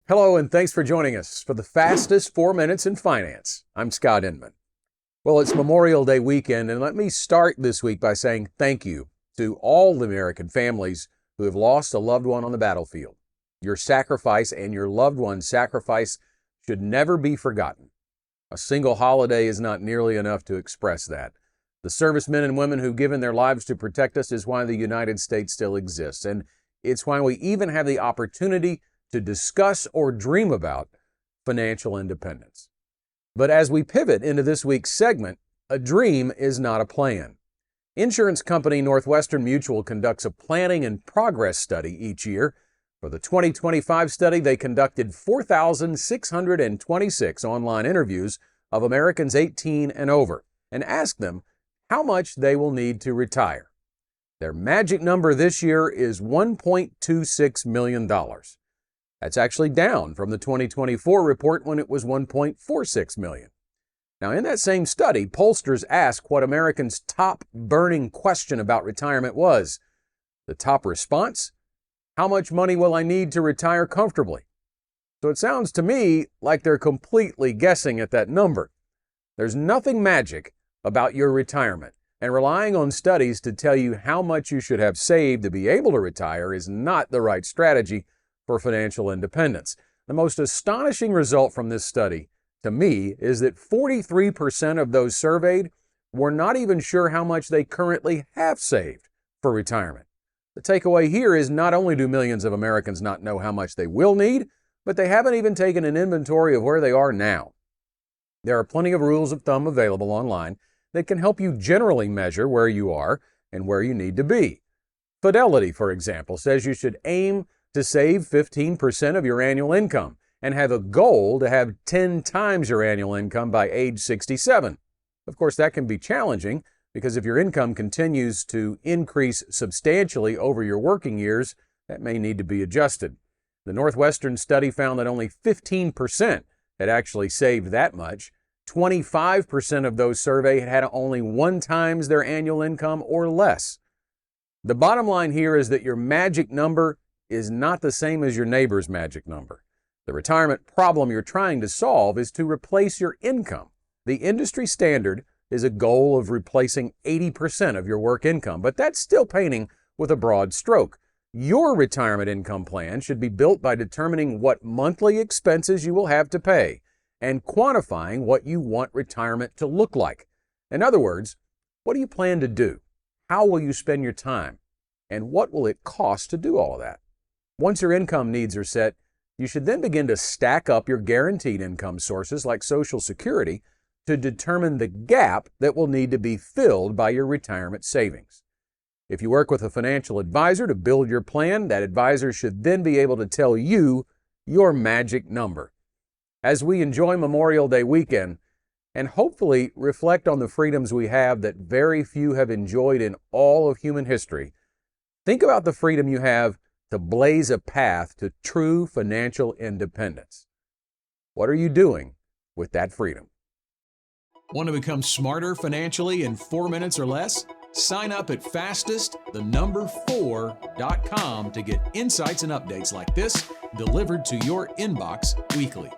Hello, and thanks for joining us for the fastest 4 minutes in finance. I'm Scott Inman. Well, it's Memorial Day weekend, and let me start this week by saying thank you to all the American families who have lost a loved one on the battlefield. Your sacrifice and your loved one's sacrifice should never be forgotten. A single holiday is not nearly enough to express that. The servicemen and women who've given their lives to protect us is why the United States still exists, and it's why we even have the opportunity to discuss or dream about financial independence. But as we pivot into this week's segment, a dream is not a plan. Insurance company Northwestern Mutual conducts a planning and progress study each year. For the 2025 study, they conducted 4,626 online interviews of Americans 18 and over and asked them how much they will need to retire. Their magic number this year is $1.26 million. That's actually down from the 2024 report when it was $1.46 million. Now, in that same study, pollsters asked what Americans' top burning question about retirement was. The top response? How much money will I need to retire comfortably? So it sounds to me like they're completely guessing at that number. There's nothing magic about your retirement, and relying on studies to tell you how much you should have saved to be able to retire is not the right strategy for financial independence. The most astonishing result from this study, to me, is that 43% of those surveyed were not even sure how much they currently have saved for retirement. The takeaway here is not only do millions of Americans not know how much they will need, but they haven't even taken an inventory of where they are now. There are plenty of rules of thumb available online that can help you generally measure where you are and where you need to be. Fidelity, for example, says you should aim to save 15% of your annual income and have a goal to have 10 times your annual income by age 67. Of course, that can be challenging because if your income continues to increase substantially over your working years, that may need to be adjusted. The Northwestern study found that only 15% had actually saved that much. 25% of those surveyed had only 1 times their annual income or less. The bottom line here is that your magic number is not the same as your neighbor's magic number. The retirement problem you're trying to solve is to replace your income. The industry standard is a goal of replacing 80% of your work income, but that's still painting with a broad stroke. Your retirement income plan should be built by determining what monthly expenses you will have to pay and quantifying what you want retirement to look like. In other words, what do you plan to do? How will you spend your time? And what will it cost to do all of that? Once your income needs are set, you should then begin to stack up your guaranteed income sources like Social Security to determine the gap that will need to be filled by your retirement savings. If you work with a financial advisor to build your plan, that advisor should then be able to tell you your magic number. As we enjoy Memorial Day weekend and hopefully reflect on the freedoms we have that very few have enjoyed in all of human history, think about the freedom you have to blaze a path to true financial independence. What are you doing with that freedom? Want to become smarter financially in 4 minutes or less? Sign up at fastest4.com to get insights and updates like this delivered to your inbox weekly.